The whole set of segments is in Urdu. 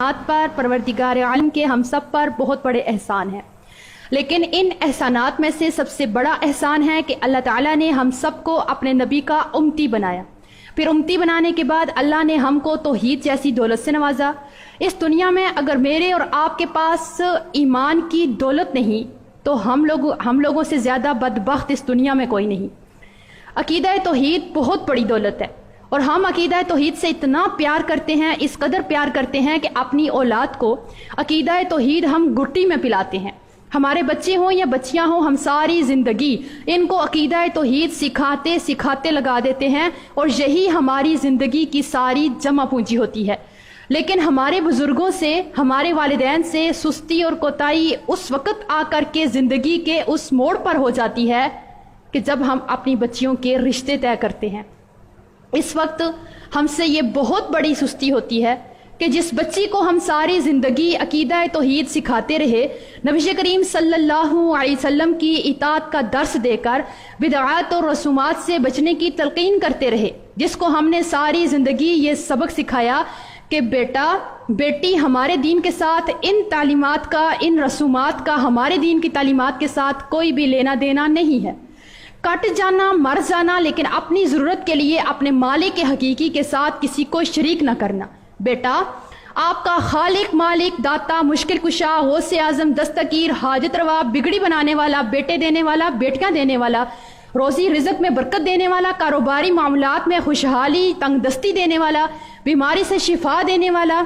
پر پروردگار عالم کے ہم سب پر بہت بڑے احسان ہیں، لیکن ان احسانات میں سے سب سے بڑا احسان ہے کہ اللہ تعالیٰ نے ہم سب کو اپنے نبی کا امتی بنایا۔ پھر امتی بنانے کے بعد اللہ نے ہم کو توحید جیسی دولت سے نوازا۔ اس دنیا میں اگر میرے اور آپ کے پاس ایمان کی دولت نہیں تو ہم لوگوں سے زیادہ بدبخت اس دنیا میں کوئی نہیں۔ عقیدہ توحید بہت بڑی دولت ہے، اور ہم عقیدہ توحید سے اتنا پیار کرتے ہیں، اس قدر پیار کرتے ہیں کہ اپنی اولاد کو عقیدہ توحید ہم گٹی میں پلاتے ہیں۔ ہمارے بچے ہوں یا بچیاں ہوں، ہم ساری زندگی ان کو عقیدہ توحید سکھاتے لگا دیتے ہیں، اور یہی ہماری زندگی کی ساری جمع پونجی ہوتی ہے۔ لیکن ہمارے بزرگوں سے، ہمارے والدین سے سستی اور کوتاہی اس وقت آ کر کے زندگی کے اس موڑ پر ہو جاتی ہے کہ جب ہم اپنی بچیوں کے رشتے طے کرتے ہیں۔ اس وقت ہم سے یہ بہت بڑی سستی ہوتی ہے کہ جس بچی کو ہم ساری زندگی عقیدہ توحید سکھاتے رہے، نبی کریم صلی اللہ علیہ وسلم کی اطاعت کا درس دے کر بدعات اور رسومات سے بچنے کی تلقین کرتے رہے، جس کو ہم نے ساری زندگی یہ سبق سکھایا کہ بیٹا بیٹی ہمارے دین کے ساتھ ان تعلیمات کا، ان رسومات کا ہمارے دین کی تعلیمات کے ساتھ کوئی بھی لینا دینا نہیں ہے۔ کٹ جانا، مر جانا، لیکن اپنی ضرورت کے لیے اپنے مالک حقیقی کے ساتھ کسی کو شریک نہ کرنا۔ بیٹا آپ کا خالق، مالک، داتا، مشکل کشا، غوث اعظم، دستگیر، حاجت روا، بگڑی بنانے والا، بیٹے دینے والا، بیٹیاں دینے والا، روزی رزق میں برکت دینے والا، کاروباری معاملات میں خوشحالی تنگ دستی دینے والا، بیماری سے شفا دینے والا،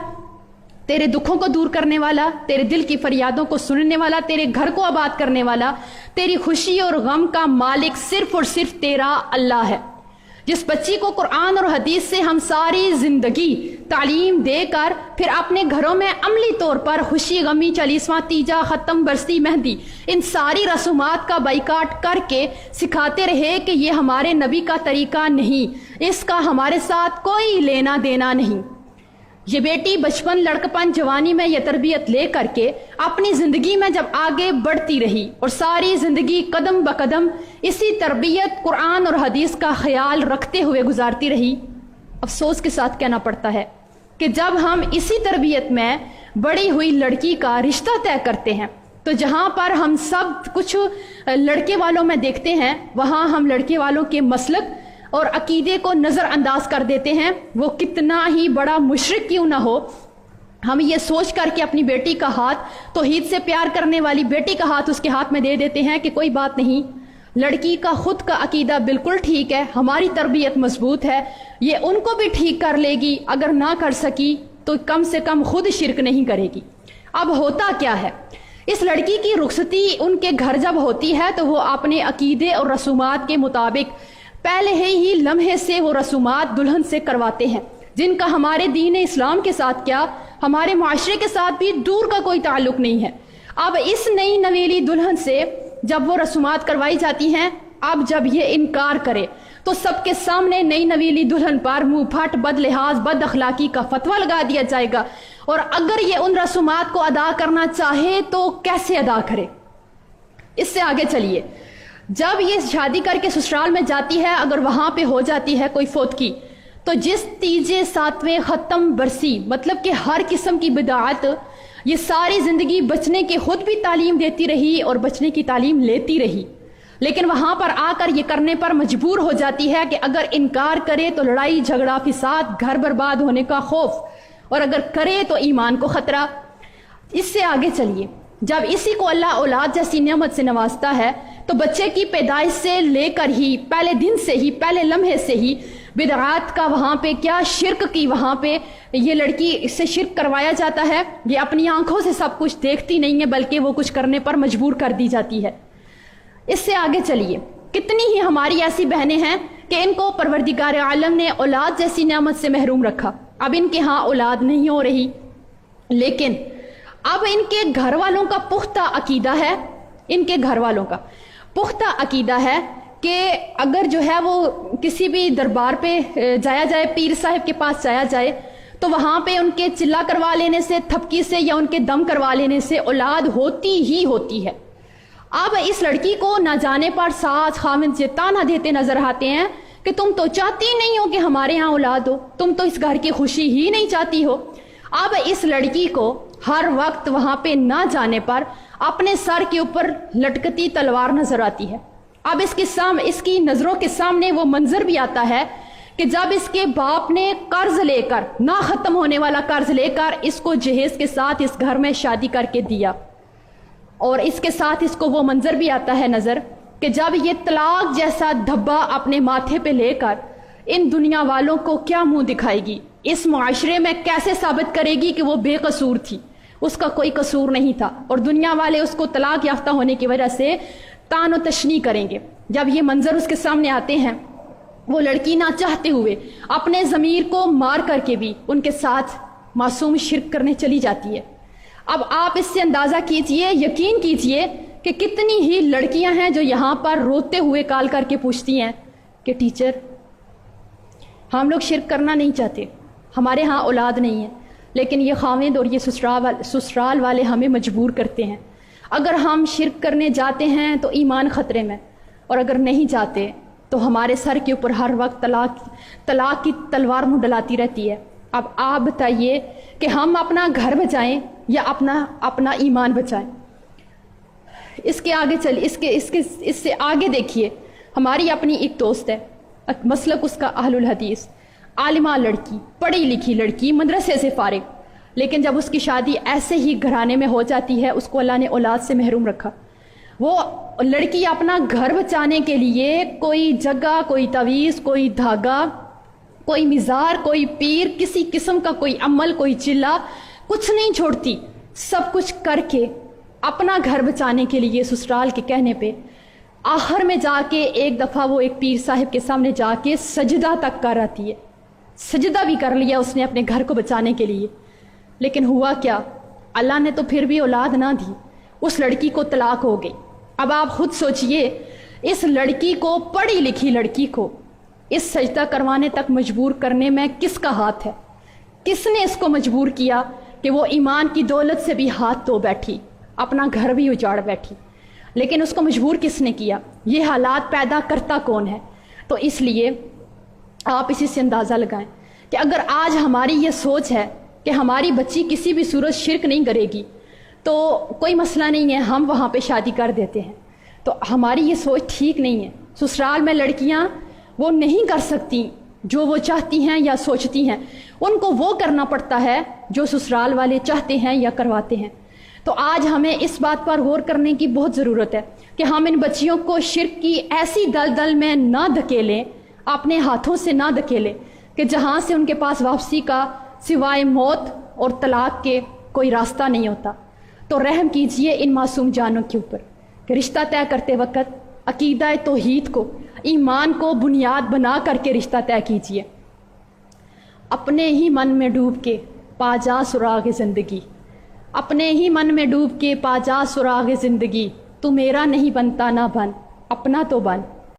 تیرے دکھوں کو دور کرنے والا، تیرے دل کی فریادوں کو سننے والا، تیرے گھر کو آباد کرنے والا، تیری خوشی اور غم کا مالک صرف اور صرف تیرا اللہ ہے۔ جس بچی کو قرآن اور حدیث سے ہم ساری زندگی تعلیم دے کر پھر اپنے گھروں میں عملی طور پر خوشی، غمی، چالیسواں، تیجا، ختم، برسی، مہندی، ان ساری رسومات کا بائیکاٹ کر کے سکھاتے رہے کہ یہ ہمارے نبی کا طریقہ نہیں، اس کا ہمارے ساتھ کوئی لینا دینا نہیں، یہ بیٹی بچپن، لڑکپن، جوانی میں یہ تربیت لے کر کے اپنی زندگی میں جب آگے بڑھتی رہی اور ساری زندگی قدم بقدم اسی تربیت، قرآن اور حدیث کا خیال رکھتے ہوئے گزارتی رہی، افسوس کے ساتھ کہنا پڑتا ہے کہ جب ہم اسی تربیت میں بڑی ہوئی لڑکی کا رشتہ طے کرتے ہیں تو جہاں پر ہم سب کچھ لڑکے والوں میں دیکھتے ہیں، وہاں ہم لڑکے والوں کے مسلک اور عقیدے کو نظر انداز کر دیتے ہیں، وہ کتنا ہی بڑا مشرک کیوں نہ ہو۔ ہم یہ سوچ کر کہ اپنی بیٹی کا ہاتھ، توحید سے پیار کرنے والی بیٹی کا ہاتھ اس کے ہاتھ میں دے دیتے ہیں کہ کوئی بات نہیں، لڑکی کا خود کا عقیدہ بالکل ٹھیک ہے، ہماری تربیت مضبوط ہے، یہ ان کو بھی ٹھیک کر لے گی، اگر نہ کر سکی تو کم سے کم خود شرک نہیں کرے گی۔ اب ہوتا کیا ہے، اس لڑکی کی رخصتی ان کے گھر جب ہوتی ہے تو وہ اپنے عقیدے اور رسومات کے مطابق پہلے ہی لمحے سے وہ رسومات دلہن سے کرواتے ہیں، جن کا ہمارے دین اسلام کے ساتھ کیا، ہمارے معاشرے کے ساتھ بھی دور کا کوئی تعلق نہیں ہے۔ اب اس نئی نویلی دلہن سے جب وہ رسومات کروائی جاتی ہیں، اب جب یہ انکار کرے تو سب کے سامنے نئی نویلی دلہن پر منہ پھٹ، بد لحاظ، بد اخلاقی کا فتویٰ لگا دیا جائے گا، اور اگر یہ ان رسومات کو ادا کرنا چاہے تو کیسے ادا کرے۔ اس سے آگے چلیے، جب یہ شادی کر کے سسرال میں جاتی ہے، اگر وہاں پہ ہو جاتی ہے کوئی فوتگی، تو جس تیجے، ساتویں، ختم، برسی، مطلب کہ ہر قسم کی بدعات، یہ ساری زندگی بچنے کے خود بھی تعلیم دیتی رہی اور بچنے کی تعلیم لیتی رہی، لیکن وہاں پر آ کر یہ کرنے پر مجبور ہو جاتی ہے کہ اگر انکار کرے تو لڑائی جھگڑا، فساد، گھر برباد ہونے کا خوف، اور اگر کرے تو ایمان کو خطرہ۔ اس سے آگے چلیے، جب اسی کو اللہ اولاد جیسی نعمت سے نوازتا ہے تو بچے کی پیدائش سے لے کر ہی، پہلے دن سے ہی، پہلے لمحے سے ہی بدعات کا وہاں پہ کیا، شرک کی وہاں پہ یہ لڑکی اس سے شرک کروایا جاتا ہے، یہ اپنی آنکھوں سے سب کچھ دیکھتی نہیں ہے بلکہ وہ کچھ کرنے پر مجبور کر دی جاتی ہے۔ اس سے آگے چلیے، کتنی ہی ہماری ایسی بہنیں ہیں کہ ان کو پروردگار عالم نے اولاد جیسی نعمت سے محروم رکھا، اب ان کے ہاں اولاد نہیں ہو رہی، لیکن اب ان کے گھر والوں کا پختہ عقیدہ ہے، ان کے گھر والوں کا پختہ عقیدہ ہے کہ اگر جو ہے وہ کسی بھی دربار پہ جایا جائے، پیر صاحب کے پاس جایا جائے، تو وہاں پہ ان کے چلا کروا لینے سے، تھپکی سے یا ان کے دم کروا لینے سے اولاد ہوتی ہی ہوتی ہے۔ اب اس لڑکی کو نہ جانے پر ساس خاوند یہ تانا دیتے نظر آتے ہیں کہ تم تو چاہتی نہیں ہو کہ ہمارے ہاں اولاد ہو، تم تو اس گھر کی خوشی ہی نہیں چاہتی ہو۔ اب اس لڑکی کو ہر وقت وہاں پہ نہ جانے پر اپنے سر کے اوپر لٹکتی تلوار نظر آتی ہے۔ اب اس کی نظروں کے سامنے وہ منظر بھی آتا ہے کہ جب اس کے باپ نے قرض لے کر، نہ ختم ہونے والا قرض لے کر، اس کو جہیز کے ساتھ اس گھر میں شادی کر کے دیا، اور اس کے ساتھ اس کو وہ منظر بھی آتا ہے نظر کہ جب یہ طلاق جیسا دھبا اپنے ماتھے پہ لے کر ان دنیا والوں کو کیا منہ دکھائے گی، اس معاشرے میں کیسے ثابت کرے گی کہ وہ بے قصور تھی، اس کا کوئی قصور نہیں تھا، اور دنیا والے اس کو طلاق یافتہ ہونے کی وجہ سے تان و تشنیع کریں گے۔ جب یہ منظر اس کے سامنے آتے ہیں، وہ لڑکی نہ چاہتے ہوئے اپنے ضمیر کو مار کر کے بھی ان کے ساتھ معصوم شرک کرنے چلی جاتی ہے۔ اب آپ اس سے اندازہ کیجئے، یقین کیجئے کہ کتنی ہی لڑکیاں ہیں جو یہاں پر روتے ہوئے کال کر کے پوچھتی ہیں کہ ٹیچر ہم لوگ شرک کرنا نہیں چاہتے، ہمارے ہاں اولاد نہیں ہے، لیکن یہ خاوند اور یہ سسرال والے ہمیں مجبور کرتے ہیں، اگر ہم شرک کرنے جاتے ہیں تو ایمان خطرے میں، اور اگر نہیں جاتے تو ہمارے سر کے اوپر ہر وقت طلاق کی تلوار منڈلاتی رہتی ہے۔ اب آپ بتائیے کہ ہم اپنا گھر بچائیں یا اپنا ایمان بچائیں؟ اس سے آگے دیکھیے، ہماری اپنی ایک دوست ہے، مسلک اس کا اہل الحدیث، عالمہ لڑکی، پڑھی لکھی لڑکی، مدرسے سے فارغ، لیکن جب اس کی شادی ایسے ہی گھرانے میں ہو جاتی ہے، اس کو اللہ نے اولاد سے محروم رکھا۔ وہ لڑکی اپنا گھر بچانے کے لیے کوئی جگہ، کوئی تعویذ، کوئی دھاگا، کوئی مزار، کوئی پیر، کسی قسم کا کوئی عمل، کوئی چلا، کچھ نہیں چھوڑتی، سب کچھ کر کے اپنا گھر بچانے کے لیے سسرال کے کہنے پہ آخر میں جا کے ایک دفعہ وہ ایک پیر صاحب کے سامنے جا کے سجدہ تک کر آتی ہے۔ سجدہ بھی کر لیا اس نے اپنے گھر کو بچانے کے لیے، لیکن ہوا کیا؟ اللہ نے تو پھر بھی اولاد نہ دی، اس لڑکی کو طلاق ہو گئی۔ اب آپ خود سوچئے، اس لڑکی کو، پڑھی لکھی لڑکی کو اس سجدہ کروانے تک مجبور کرنے میں کس کا ہاتھ ہے؟ کس نے اس کو مجبور کیا کہ وہ ایمان کی دولت سے بھی ہاتھ دھو بیٹھی، اپنا گھر بھی اجاڑ بیٹھی؟ لیکن اس کو مجبور کس نے کیا؟ یہ حالات پیدا کرتا کون ہے؟ تو اس لیے آپ اسی سے اندازہ لگائیں کہ اگر آج ہماری یہ سوچ ہے کہ ہماری بچی کسی بھی صورت شرک نہیں کرے گی تو کوئی مسئلہ نہیں ہے، ہم وہاں پہ شادی کر دیتے ہیں، تو ہماری یہ سوچ ٹھیک نہیں ہے۔ سسرال میں لڑکیاں وہ نہیں کر سکتی جو وہ چاہتی ہیں یا سوچتی ہیں، ان کو وہ کرنا پڑتا ہے جو سسرال والے چاہتے ہیں یا کرواتے ہیں۔ تو آج ہمیں اس بات پر غور کرنے کی بہت ضرورت ہے کہ ہم ان بچیوں کو شرک کی ایسی دلدل میں نہ دھکیلیں، اپنے ہاتھوں سے نہ دھکیلیں کہ جہاں سے ان کے پاس واپسی کا سوائے موت اور طلاق کے کوئی راستہ نہیں ہوتا۔ تو رحم کیجئے ان معصوم جانوں کے اوپر کہ رشتہ طے کرتے وقت عقیدہ توحید کو، ایمان کو بنیاد بنا کر کے رشتہ طے کیجئے۔ اپنے ہی من میں ڈوب کے پا جا سراغ زندگی، اپنے ہی من میں ڈوب کے پا جا سراغ زندگی، تو میرا نہیں بنتا نہ بن، اپنا تو بن۔